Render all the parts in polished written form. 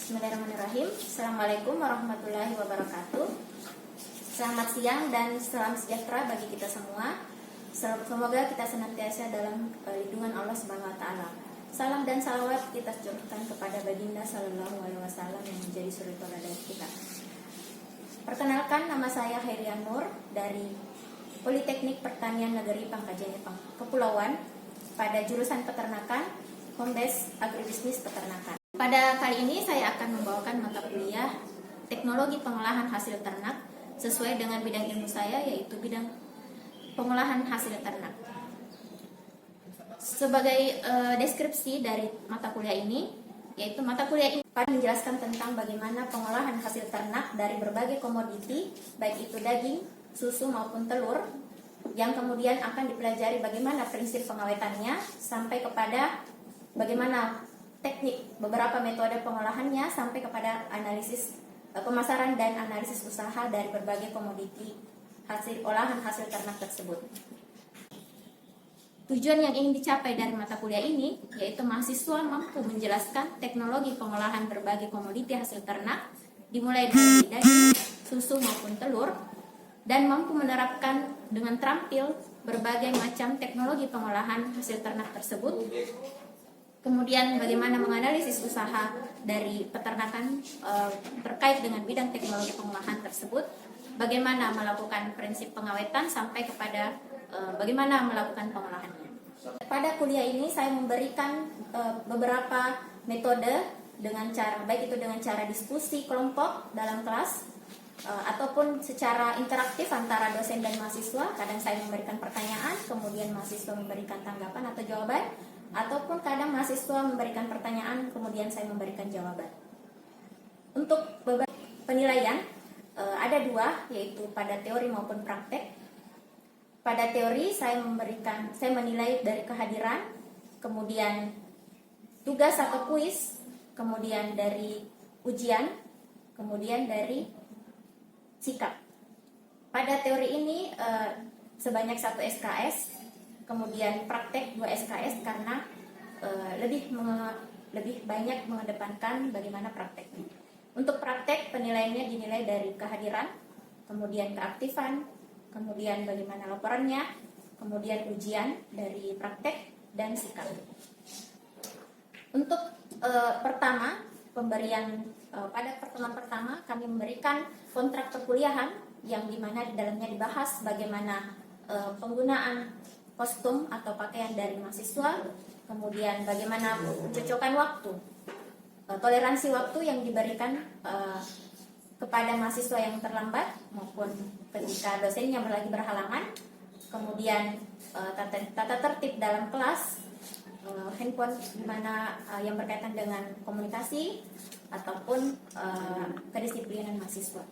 Bismillahirrahmanirrahim. Assalamualaikum warahmatullahi wabarakatuh. Selamat siang dan salam sejahtera bagi kita semua. Semoga kita senantiasa dalam lindungan Allah Subhanahu wa taala. Salam dan salawat kita tujukan kepada baginda sallallahu alaihi wasallam yang menjadi suri tauladan kita. Perkenalkan, nama saya Hairian Nur dari Politeknik Pertanian Negeri Pangkajen Kepulauan pada jurusan Peternakan, Kombes Agribisnis Peternakan. Pada kali ini saya akan membawakan mata kuliah Teknologi Pengolahan Hasil Ternak sesuai dengan bidang ilmu saya, yaitu bidang pengolahan hasil ternak. Sebagai deskripsi dari mata kuliah ini, yaitu mata kuliah ini menjelaskan tentang bagaimana pengolahan hasil ternak dari berbagai komoditi, baik itu daging, susu maupun telur, yang kemudian akan dipelajari bagaimana prinsip pengawetannya sampai kepada bagaimana teknik beberapa metode pengolahannya sampai kepada analisis pemasaran dan analisis usaha dari berbagai komoditi olahan hasil ternak tersebut. Tujuan yang ingin dicapai dari mata kuliah ini yaitu mahasiswa mampu menjelaskan teknologi pengolahan berbagai komoditi hasil ternak dimulai dari daging, susu maupun telur, dan mampu menerapkan dengan terampil berbagai macam teknologi pengolahan hasil ternak tersebut. Kemudian bagaimana menganalisis usaha dari peternakan terkait dengan bidang teknologi pengolahan tersebut, bagaimana melakukan prinsip pengawetan sampai kepada bagaimana melakukan pengolahannya. Pada kuliah ini saya memberikan beberapa metode dengan cara baik itu dengan cara diskusi kelompok dalam kelas ataupun secara interaktif antara dosen dan mahasiswa. Kadang saya memberikan pertanyaan, kemudian mahasiswa memberikan tanggapan atau jawaban, ataupun kadang mahasiswa memberikan pertanyaan, kemudian saya memberikan jawaban. Untuk beberapa penilaian ada dua, yaitu pada teori maupun praktek. Pada teori saya menilai dari kehadiran, kemudian tugas atau kuis, kemudian dari ujian, kemudian dari sikap. Pada teori ini sebanyak 1 SKS, kemudian praktek 2 SKS karena lebih banyak mengedepankan bagaimana prakteknya. Untuk praktek penilaiannya dinilai dari kehadiran, kemudian keaktifan, kemudian bagaimana laporannya, kemudian ujian dari praktek dan sikap. Untuk pertama, pemberian pada pertemuan pertama kami memberikan kontrak perkuliahan yang dimana di dalamnya dibahas bagaimana penggunaan kostum atau pakaian dari mahasiswa, kemudian bagaimana pencocokan waktu, toleransi waktu yang diberikan kepada mahasiswa yang terlambat maupun ketika dosennya lagi berhalangan, kemudian tata tertib dalam kelas, handphone dimana yang berkaitan dengan komunikasi ataupun kedisiplinan mahasiswa.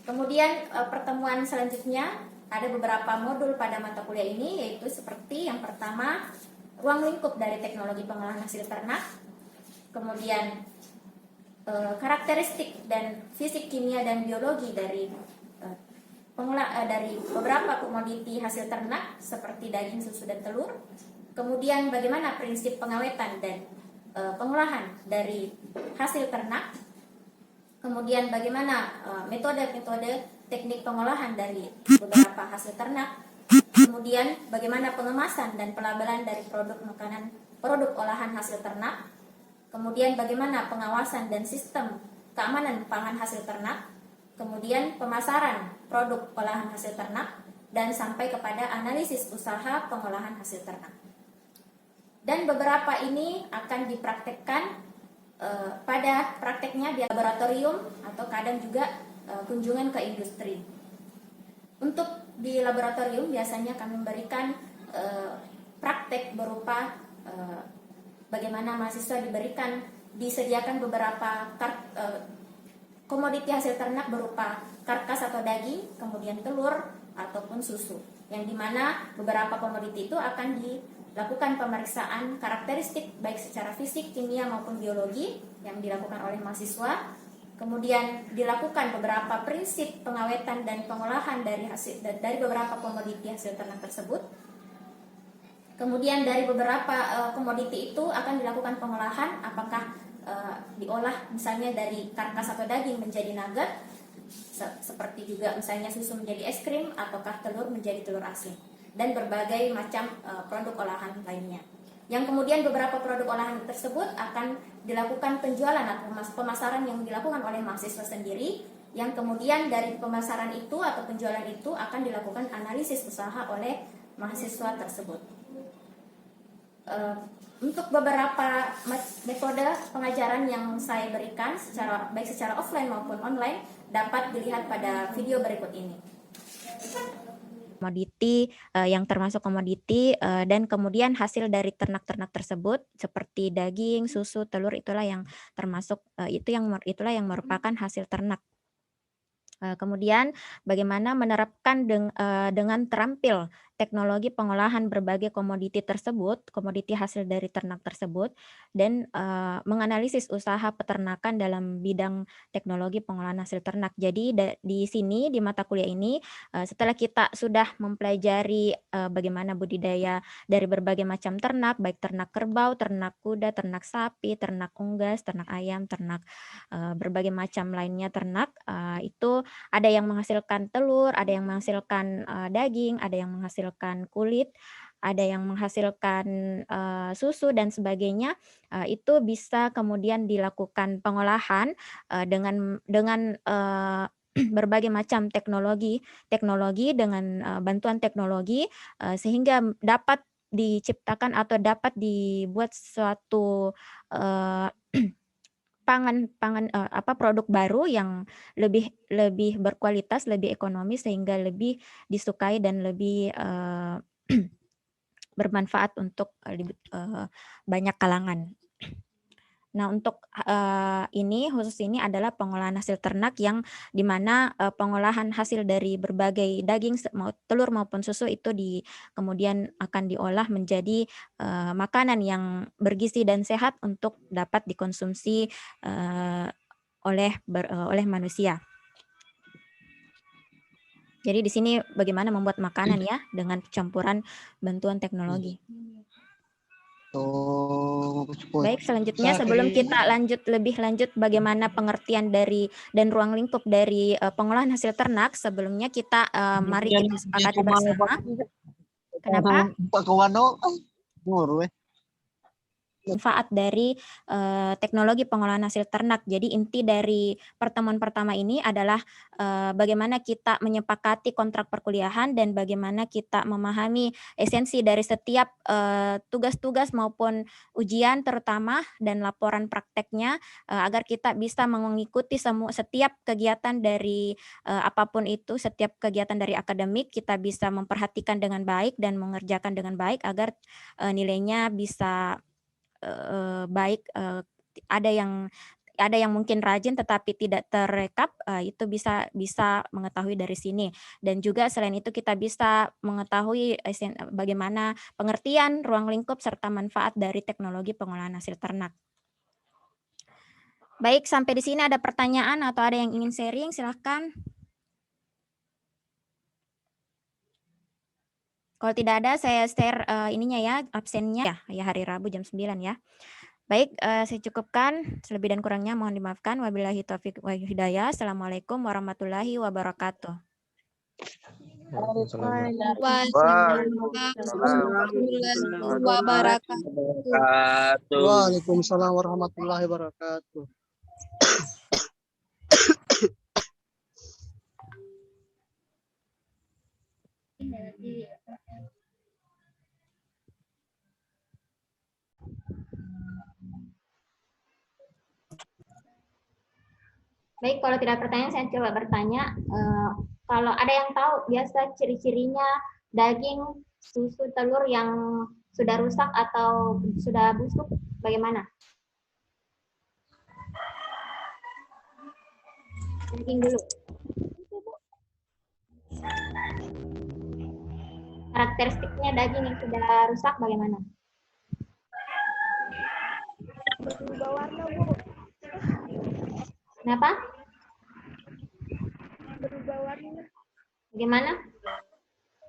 Kemudian pertemuan selanjutnya ada beberapa modul pada mata kuliah ini, yaitu seperti yang pertama ruang lingkup dari teknologi pengolahan hasil ternak, kemudian karakteristik dan fisik kimia dan biologi dari beberapa komoditi hasil ternak seperti daging, susu dan telur, kemudian bagaimana prinsip pengawetan dan pengolahan dari hasil ternak, kemudian bagaimana metode-metode teknik pengolahan dari beberapa hasil ternak, kemudian bagaimana pengemasan dan pelabelan dari produk olahan hasil ternak, kemudian bagaimana pengawasan dan sistem keamanan pangan hasil ternak, kemudian pemasaran produk olahan hasil ternak, dan sampai kepada analisis usaha pengolahan hasil ternak. Dan beberapa ini akan dipraktekkan pada prakteknya di laboratorium atau kadang juga kunjungan ke industri. Untuk di laboratorium biasanya kami memberikan praktek berupa bagaimana mahasiswa disediakan beberapa komoditi hasil ternak berupa karkas atau daging, kemudian telur ataupun susu, yang dimana beberapa komoditi itu akan dilakukan pemeriksaan karakteristik baik secara fisik, kimia maupun biologi yang dilakukan oleh mahasiswa. Kemudian dilakukan beberapa prinsip pengawetan dan pengolahan dari beberapa komoditi hasil ternak tersebut. Kemudian dari beberapa komoditi itu akan dilakukan pengolahan, apakah diolah misalnya dari karkas atau daging menjadi nugget, seperti juga misalnya susu menjadi es krim ataukah telur menjadi telur asin, dan berbagai macam produk olahan lainnya. Yang kemudian beberapa produk olahan tersebut akan dilakukan penjualan atau pemasaran yang dilakukan oleh mahasiswa sendiri, yang kemudian dari pemasaran itu atau penjualan itu akan dilakukan analisis usaha oleh mahasiswa tersebut. Untuk beberapa metode pengajaran yang saya berikan baik secara offline maupun online dapat dilihat pada video berikut ini. Komoditi yang termasuk komoditi dan kemudian hasil dari ternak-ternak tersebut seperti daging, susu, telur itulah yang termasuk itulah yang merupakan hasil ternak. Kemudian bagaimana menerapkan dengan terampil teknologi pengolahan berbagai komoditi tersebut, komoditi hasil dari ternak tersebut, dan menganalisis usaha peternakan dalam bidang teknologi pengolahan hasil ternak. Jadi di sini di mata kuliah ini setelah kita sudah mempelajari bagaimana budidaya dari berbagai macam ternak, baik ternak kerbau, ternak kuda, ternak sapi, ternak unggas, ternak ayam, ternak berbagai macam lainnya ternak, itu ada yang menghasilkan telur, ada yang menghasilkan daging, ada yang menghasilkan kulit, ada yang menghasilkan susu dan sebagainya. Itu bisa kemudian dilakukan pengolahan dengan berbagai macam teknologi dengan bantuan teknologi sehingga dapat diciptakan atau dapat dibuat suatu produk baru yang lebih berkualitas, lebih ekonomis sehingga lebih disukai dan lebih bermanfaat untuk banyak kalangan. Nah, untuk khusus ini adalah pengolahan hasil ternak yang dimana pengolahan hasil dari berbagai daging, telur maupun susu itu kemudian akan diolah menjadi makanan yang bergizi dan sehat untuk dapat dikonsumsi oleh manusia. Jadi di sini bagaimana membuat makanan ya dengan campuran bantuan teknologi. Baik, selanjutnya sebelum kita lebih lanjut bagaimana pengertian dari dan ruang lingkup dari pengolahan hasil ternak, sebelumnya kita mari kita sepakati bersama. Kenapa? Manfaat dari teknologi pengolahan hasil ternak. Jadi inti dari pertemuan pertama ini adalah bagaimana kita menyepakati kontrak perkuliahan dan bagaimana kita memahami esensi dari setiap tugas-tugas maupun ujian terutama dan laporan prakteknya agar kita bisa mengikuti setiap kegiatan dari apapun itu, setiap kegiatan dari akademik kita bisa memperhatikan dengan baik dan mengerjakan dengan baik agar nilainya bisa baik. Ada yang mungkin rajin tetapi tidak terekap, itu bisa mengetahui dari sini. Dan juga selain itu kita bisa mengetahui bagaimana pengertian ruang lingkup serta manfaat dari teknologi pengolahan hasil ternak. Baik, sampai di sini ada pertanyaan atau ada yang ingin sharing, silahkan. Kalau tidak ada, saya share absennya ya hari Rabu jam 9 ya. Baik, saya cukupkan. Selebih dan kurangnya mohon dimaafkan. Wabillahi taufiq wal hidayah. Assalamualaikum warahmatullahi wabarakatuh. Waalaikumsalam warahmatullahi wabarakatuh. Waalaikumsalam warahmatullahi wabarakatuh. Baik, kalau tidak pertanyaan saya coba bertanya. Kalau ada yang tahu biasa ciri-cirinya daging, susu, telur yang sudah rusak atau sudah busuk, bagaimana? Daging dulu. Karakteristiknya daging yang sudah rusak bagaimana? Berubah warna, Bu. Kenapa? Berubah warna. Bagaimana?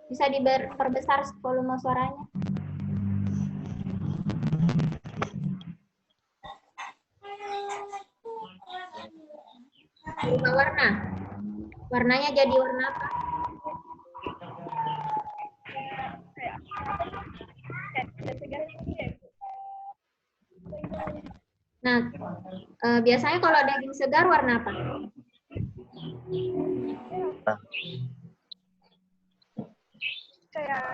Bisa diperbesar volume suaranya? Berubah warna. Warnanya jadi warna apa? Nah, biasanya kalau daging segar warna apa? Kayak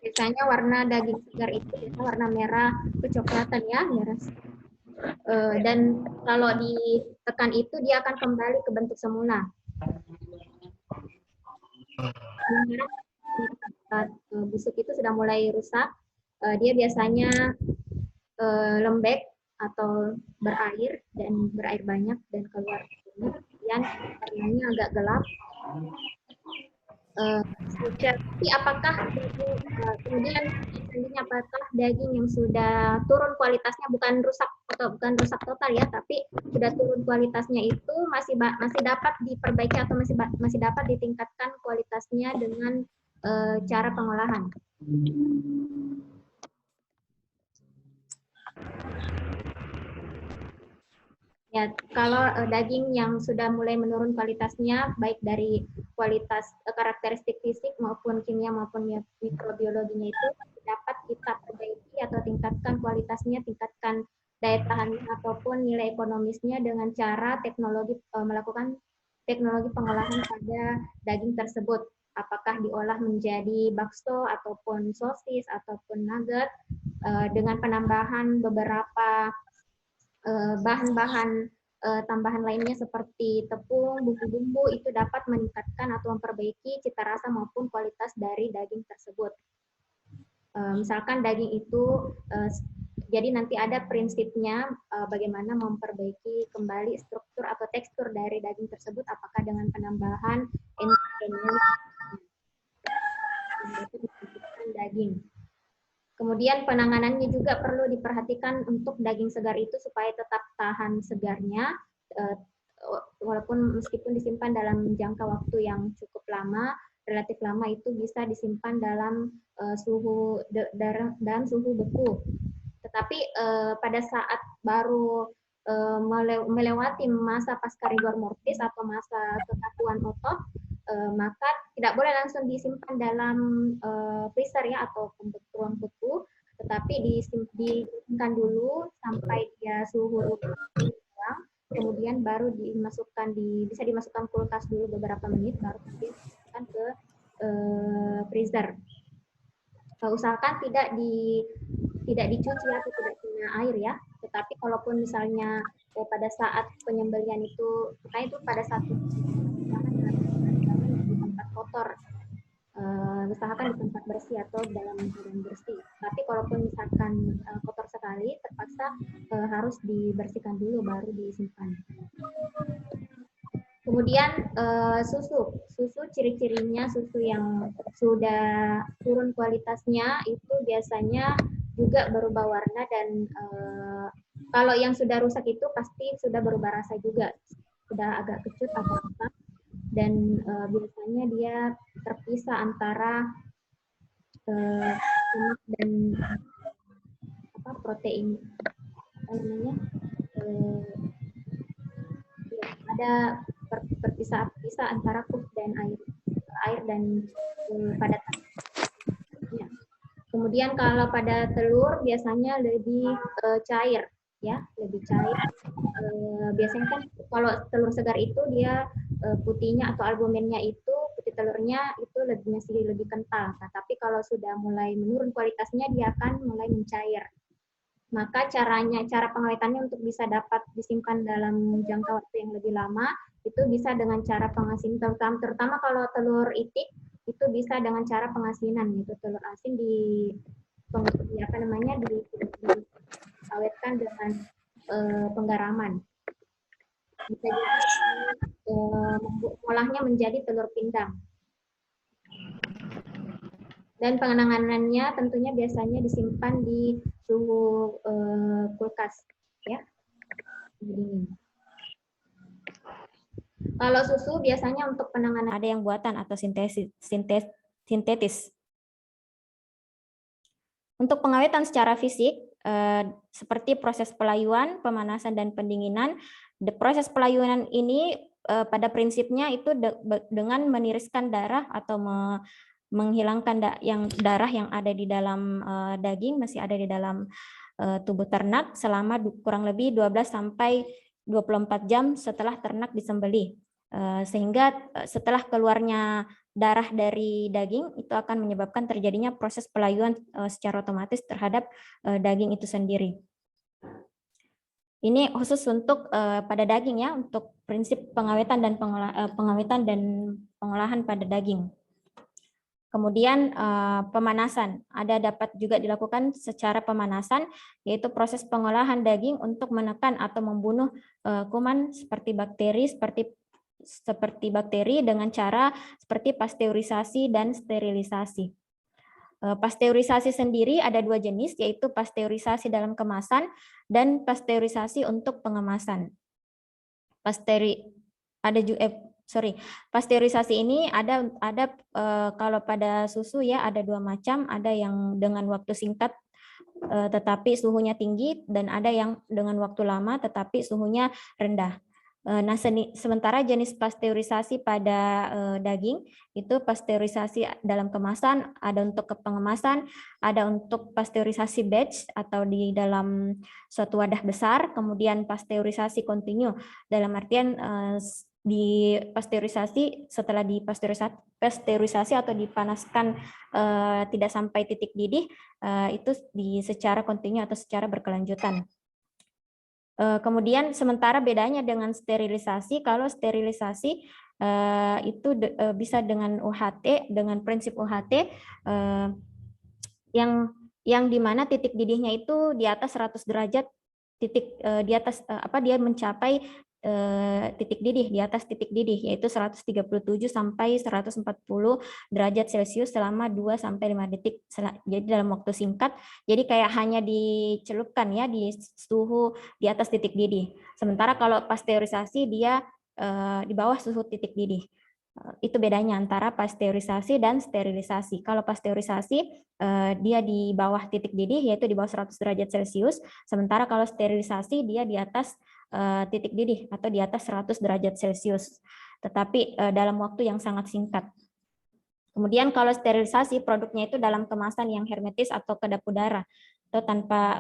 Biasanya warna daging segar itu biasanya warna merah kecoklatan ya, merah. Dan kalau ditekan itu dia akan kembali ke bentuk semula. Saat busuk itu sudah mulai rusak, dia biasanya lembek atau berair dan berair banyak dan keluar. Kemudian warnanya agak gelap. Tapi apakah kemudian selanjutnya apakah daging yang sudah turun kualitasnya, bukan rusak atau bukan rusak total ya, tapi sudah turun kualitasnya itu masih dapat diperbaiki atau masih dapat ditingkatkan kualitasnya dengan cara pengolahan. Ya, kalau daging yang sudah mulai menurun kualitasnya, baik dari kualitas karakteristik fisik maupun kimia maupun mikrobiologinya itu dapat kita perbaiki atau tingkatkan kualitasnya, tingkatkan daya tahannya ataupun nilai ekonomisnya dengan cara teknologi melakukan teknologi pengolahan pada daging tersebut. Apakah diolah menjadi bakso ataupun sosis ataupun nugget dengan penambahan beberapa bahan-bahan tambahan lainnya seperti tepung, bumbu-bumbu itu dapat meningkatkan atau memperbaiki cita rasa maupun kualitas dari daging tersebut. Misalkan daging itu jadi nanti ada prinsipnya bagaimana memperbaiki kembali struktur atau tekstur dari daging tersebut, apakah dengan penambahan enzim daging. Kemudian penanganannya juga perlu diperhatikan untuk daging segar itu supaya tetap tahan segarnya, walaupun meskipun disimpan dalam jangka waktu yang cukup lama, relatif lama itu bisa disimpan dalam dalam suhu beku. Tetapi pada saat baru melewati masa pasca rigor mortis atau masa kekakuan otot, maka tidak boleh langsung disimpan dalam freezer ya atau ruang beku, tetapi disimpan dulu sampai dia suhu ruang, kemudian baru bisa dimasukkan kulkas dulu beberapa menit, baru dimasukkan ke freezer. Usahakan tidak dicuci atau tidak kena air ya. Tetapi kalaupun misalnya pada saat penyembelian itu, pada saat di tempat kotor, usahakan di tempat bersih atau dalam keadaan bersih. Tapi kalaupun misalkan kotor sekali, terpaksa harus dibersihkan dulu baru disimpan. Kemudian susu ciri-cirinya susu yang sudah turun kualitasnya itu biasanya juga berubah warna dan kalau yang sudah rusak itu pasti sudah berubah rasa juga, sudah agak kecut atau apa, dan biasanya dia terpisah antara lemak dan protein, ada perpisah antara kulit dan air dan padat. Ya. Kemudian kalau pada telur biasanya lebih cair ya, lebih cair. Biasanya kan kalau telur segar itu dia putihnya atau albuminnya itu putih telurnya itu masih lebih kental. Nah, tapi kalau sudah mulai menurun kualitasnya dia akan mulai mencair. Maka cara pengawetannya untuk bisa dapat disimpan dalam jangka waktu yang lebih lama itu bisa dengan cara pengasinan, terutama kalau telur itik itu bisa dengan cara pengasinan, yaitu telur asin diawetkan dengan penggaraman. Bisa juga olahnya menjadi telur pindang. Dan penanganannya tentunya biasanya disimpan di suhu kulkas ya. Kalau susu biasanya untuk penanganan ada yang buatan atau sintetis. Untuk pengawetan secara fisik, seperti proses pelayuan, pemanasan, dan pendinginan, proses pelayuan ini pada prinsipnya itu dengan meniriskan darah atau menghilangkan darah yang ada di dalam daging, masih ada di dalam tubuh ternak selama kurang lebih 12 sampai 24 jam setelah ternak disembelih. Sehingga setelah keluarnya darah dari daging itu akan menyebabkan terjadinya proses pelayuan secara otomatis terhadap daging itu sendiri. Ini khusus untuk pada daging ya, untuk prinsip pengawetan dan pengolahan pada daging. Kemudian pemanasan, dapat juga dilakukan secara pemanasan, yaitu proses pengolahan daging untuk menekan atau membunuh kuman seperti bakteri dengan cara seperti pasteurisasi dan sterilisasi. Pasteurisasi sendiri ada dua jenis, yaitu pasteurisasi dalam kemasan dan pasteurisasi untuk pengemasan. Pasteurisasi ini ada kalau pada susu ya ada dua macam, ada yang dengan waktu singkat tetapi suhunya tinggi, dan ada yang dengan waktu lama tetapi suhunya rendah. Nah, sementara jenis pasteurisasi pada daging itu pasteurisasi dalam kemasan, ada untuk pengemasan, ada untuk pasteurisasi batch atau di dalam suatu wadah besar, kemudian pasteurisasi kontinu dalam artian di pasteurisasi setelah pasteurisasi atau dipanaskan tidak sampai titik didih, itu secara kontinu atau secara berkelanjutan. Kemudian sementara bedanya dengan sterilisasi, kalau sterilisasi itu bisa dengan UHT, dengan prinsip UHT yang dimana titik didihnya itu di atas 100 derajat, di atas dia mencapai titik didih, di atas titik didih, yaitu 137 sampai 140 derajat Celcius selama 2 sampai 5 detik. Jadi dalam waktu singkat, jadi kayak hanya dicelupkan ya di suhu di atas titik didih. Sementara kalau pasteurisasi dia di bawah suhu titik didih. Itu bedanya antara pasteurisasi dan sterilisasi. Kalau pasteurisasi dia di bawah titik didih, yaitu di bawah 100 derajat Celcius. Sementara kalau sterilisasi dia di atas titik didih atau di atas 100 derajat Celcius, tetapi dalam waktu yang sangat singkat. Kemudian kalau sterilisasi, produknya itu dalam kemasan yang hermetis atau kedap udara atau tanpa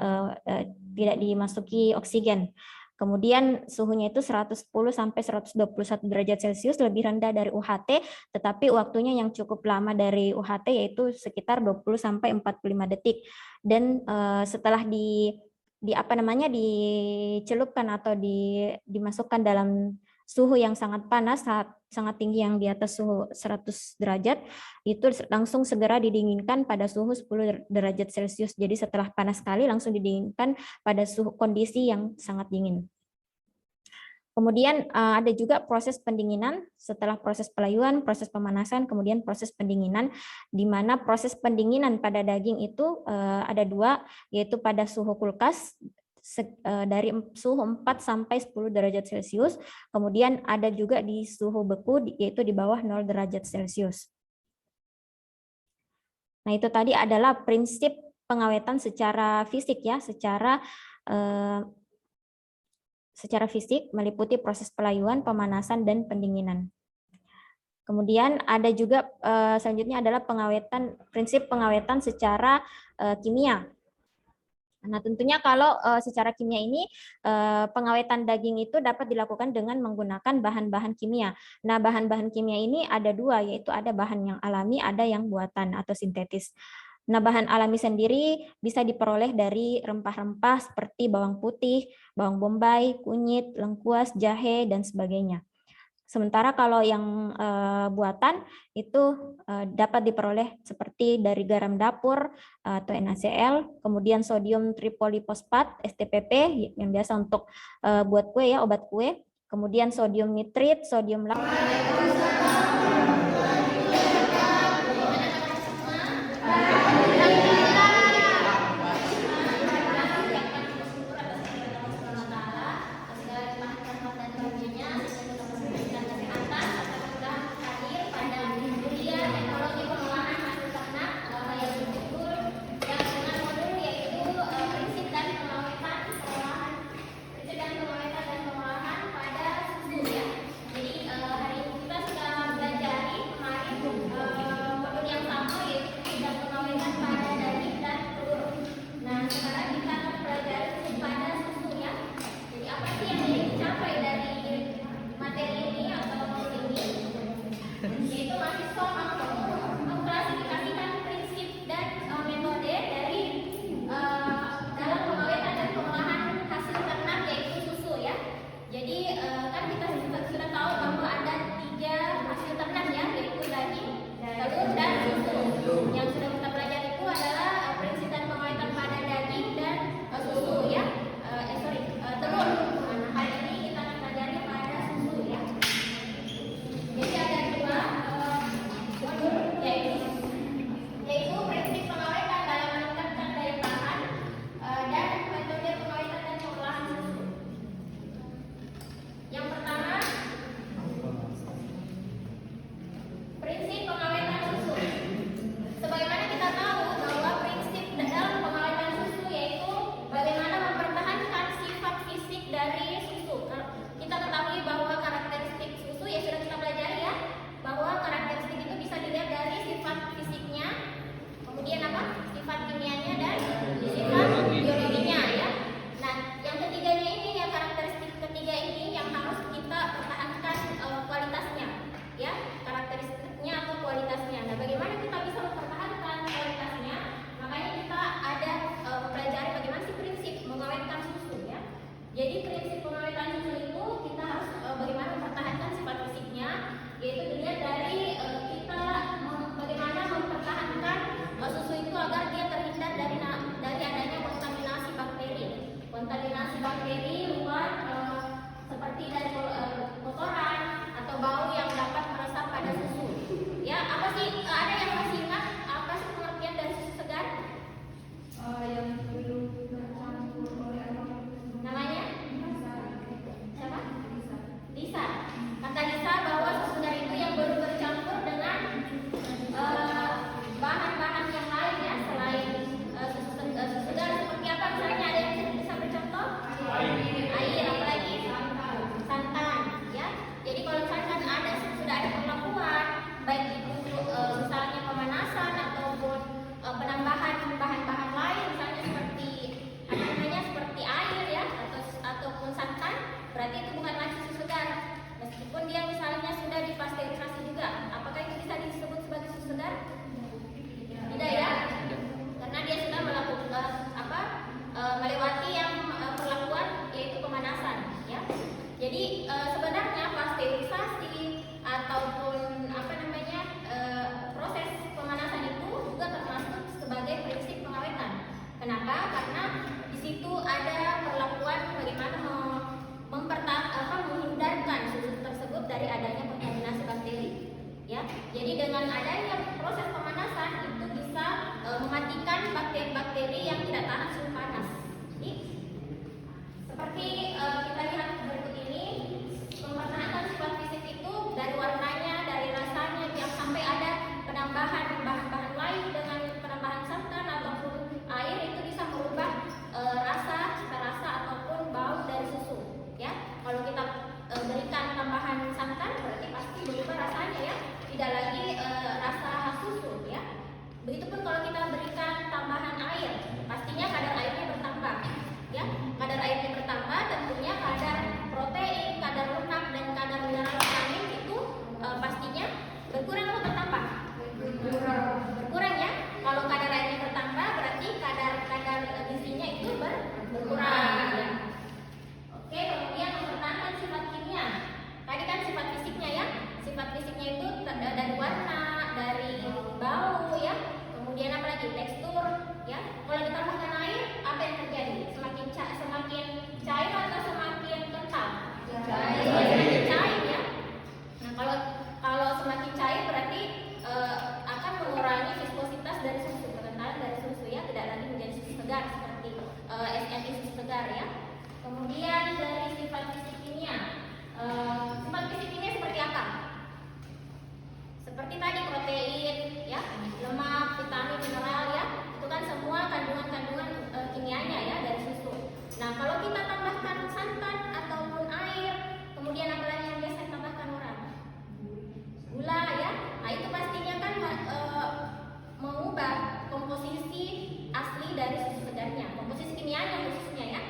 tidak dimasuki oksigen. Kemudian suhunya itu 110 sampai 121 derajat Celcius, lebih rendah dari UHT, tetapi waktunya yang cukup lama dari UHT, yaitu sekitar 20 sampai 45 detik. Dan setelah dicelupkan atau dimasukkan dalam suhu yang sangat panas, sangat tinggi yang di atas suhu 100 derajat, itu langsung segera didinginkan pada suhu 10 derajat Celcius. Jadi setelah panas sekali langsung didinginkan pada suhu kondisi yang sangat dingin. Kemudian ada juga proses pendinginan, setelah proses pelayuan, proses pemanasan, kemudian proses pendinginan, di mana proses pendinginan pada daging itu ada dua, yaitu pada suhu kulkas dari suhu 4 sampai 10 derajat Celcius, kemudian ada juga di suhu beku, yaitu di bawah 0 derajat Celcius. Nah, itu tadi adalah prinsip pengawetan secara fisik ya, secara fisik meliputi proses pelayuan, pemanasan, dan pendinginan. Kemudian ada juga selanjutnya adalah prinsip pengawetan secara kimia. Nah, tentunya kalau secara kimia ini pengawetan daging itu dapat dilakukan dengan menggunakan bahan-bahan kimia. Nah, bahan-bahan kimia ini ada dua, yaitu ada bahan yang alami, ada yang buatan atau sintetis. Nah, bahan alami sendiri bisa diperoleh dari rempah-rempah seperti bawang putih, bawang bombay, kunyit, lengkuas, jahe, dan sebagainya. Sementara kalau yang buatan itu dapat diperoleh seperti dari garam dapur atau NaCl, kemudian sodium tripolifosfat (STPP) yang biasa untuk buat kue ya, obat kue, kemudian sodium nitrit, sodium laktat. airnya bertambah, tentunya kadar protein, kadar lemak, dan kadar mineral vitamin itu pastinya berkurang atau bertambah? Berkurang ya. Kalau kadar airnya bertambah, berarti kadar gizinya itu berkurang ya. Oke, kemudian mempertahankan sifat kimia. Tadi kan sifat fisiknya ya. Sifat fisiknya itu dari warna, dari bau ya. Kemudian apa lagi? Tekstur ya. Kalau ditambahkan air, apa yang terjadi? Semakin cair atau semakin kental? Semakin cair ya. Nah, kalau semakin cair berarti akan mengurangi viskositas dari susu, kekentalan dari susu ya, tidak lagi menjadi susu segar seperti SNI susu segar ya. Kemudian dari sifat fisik kimia, sifat fisik kimia seperti apa? Seperti tadi protein, ya, lemak, vitamin, mineral ya, itu kan semua kandungan-kandungan kimianya ya dari susu. Nah kalau kita tambahkan santan ataupun air, kemudian apa lagi yang biasa tambahkan orang? Gula ya, nah itu pastinya kan mengubah komposisi asli dari susu segarnya, komposisi kimianya khususnya ya.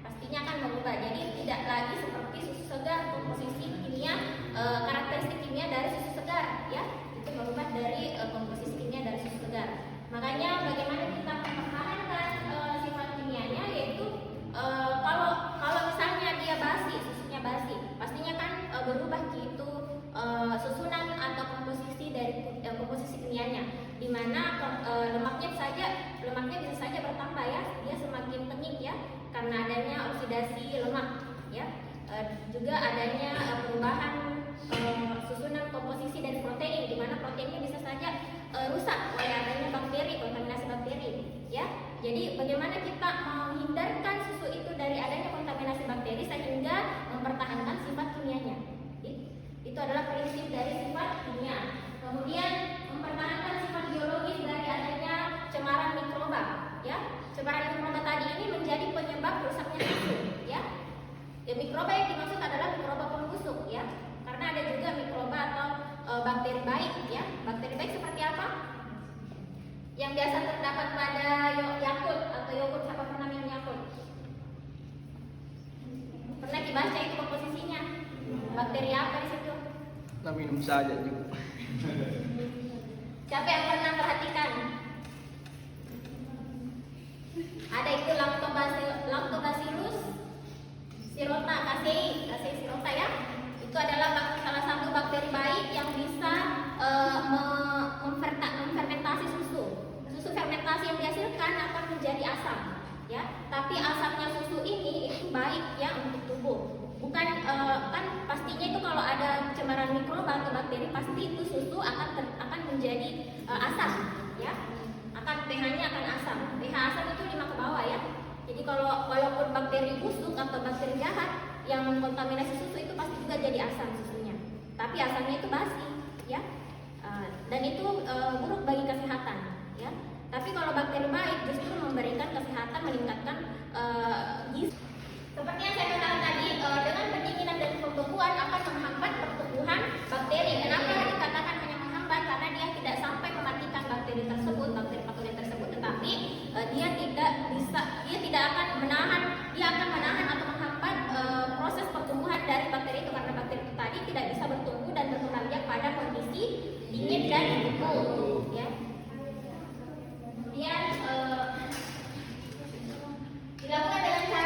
Pastinya akan mengubah, jadi tidak lagi seperti susu segar komposisi kimia karakteristik kimia dari susu segar ya, itu mengubah dari komposisi kimia dari susu segar. Makanya bagaimana kita mempertahankan sifat kimianya, yaitu kalau misalnya dia basi, susunya basi, pastinya kan berubah gitu susunan atau komposisi dari komposisi kimianya, di mana lemaknya bisa saja bertambah ya, dia semakin kenyik ya, karena adanya oksidasi lemak ya, juga adanya perubahan susunan komposisi dari protein, di mana proteinnya bisa saja rusak oleh adanya bakteri, kontaminasi bakteri ya. Jadi bagaimana kita menghindarkan susu itu dari adanya kontaminasi bakteri sehingga mempertahankan sifat kimianya. Itu adalah prinsip dari sifat kimia. Kemudian mempertahankan sifat biologis dari adanya cemaran mikroba ya. Cemaran mikroba tadi ini menjadi penyebab rusaknya susu ya. Ya, mikroba yang dimaksud adalah mikroba pembusuk ya. Karena ada juga mikroba atau bakteri baik ya. Bakteri baik seperti apa? Yang biasa terdapat pada Yakult atau yogurt, siapa pernah minum Yakult? Pernah dibaca itu komposisinya? Bakteri apa di situ? Nah, minum saja juga. Siapa yang pernah perhatikan? Ada itu Lactobacillus sirota, KCI sirota ya. Itu adalah salah satu bakteri baik yang bisa memfermentasi susu. Susu fermentasi yang dihasilkan akan menjadi asam ya. Tapi asamnya susu ini itu baik ya untuk tubuh. Bukan kan pastinya itu kalau ada cemaran mikroba atau bakteri, pasti itu susu akan menjadi asam ya. pH-nya akan asam. pH asam itu 5 ke bawah ya. Jadi kalau walaupun bakteri busuk atau bakteri jahat yang mengkontaminasi susu itu pasti juga jadi asam susunya. Tapi asamnya itu basi ya. Dan itu buruk bagi kesehatan ya. Tapi kalau bakteri baik justru memberikan kesehatan, meningkatkan gizi. Seperti yang saya katakan tadi, dengan pendinginan dan pembekuan akan menghambat pertumbuhan bakteri. Kenapa dikatakan hanya menghambat? Karena dia tidak sampai mematikan bakteri tersebut, bakteri patogen tersebut, tetapi dia tidak akan menahan, dia akan menahan atau menghambat proses pertumbuhan dari bakteri itu, karena bakteri itu tadi tidak bisa bertumbuh dan berkembang biak pada kondisi dingin dan beku, ya. Kemudian dilakukan dengan cara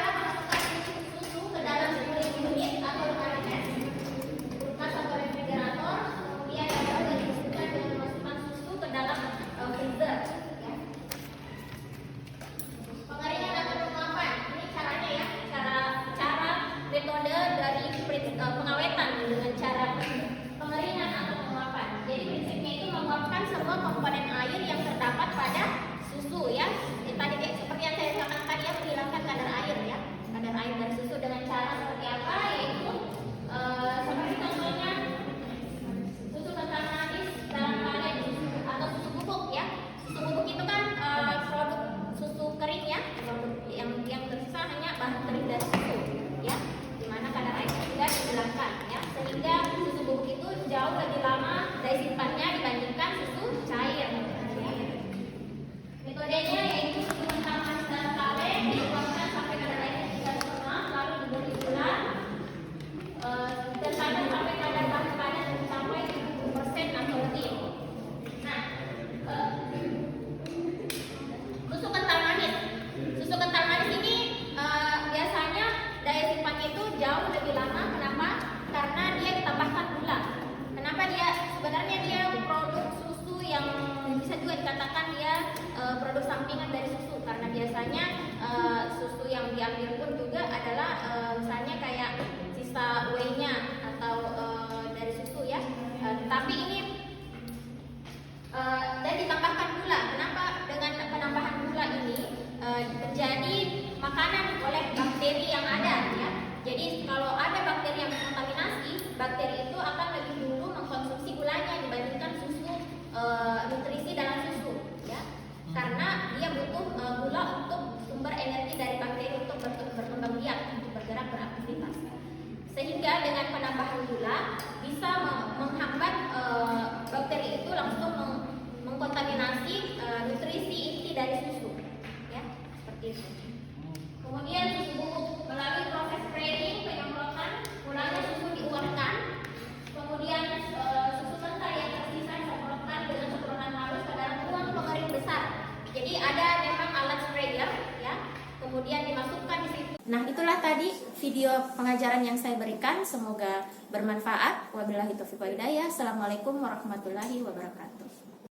sampingan dari susu, karena biasanya susu yang diambil pun juga adalah misalnya kayak sisa whey-nya atau dari susu ya. Tapi ini dan ditambahkan gula. Kenapa dengan penambahan gula ini menjadi makanan oleh bakteri yang ada ya. Jadi kalau ada bakteri yang terkontaminasi, bakteri itu akan lebih dulu mengkonsumsi gulanya dibandingkan susu, nutrisi dalam susu ya. Karena dia butuh gula untuk sumber energi dari bakteri untuk berkembang biak, untuk bergerak beraktivitas. Sehingga dengan penambahan gula bisa menghambat bakteri itu langsung mengkontaminasi nutrisi inti dari susu ya, seperti itu. Kemudian susu bubuk melalui proses spraying penyemprotan, mulanya susu diuapkan, kemudian susu kental yang tersisa disemprotkan dengan semprotan halus ke dalam ruang pengering besar. Jadi ada memang alat sprayer ya, kemudian dimasukkan di situ. Nah, itulah tadi video pengajaran yang saya berikan, semoga bermanfaat. Wabillahi taufiq wal hidayah. Assalamualaikum warahmatullahi wabarakatuh.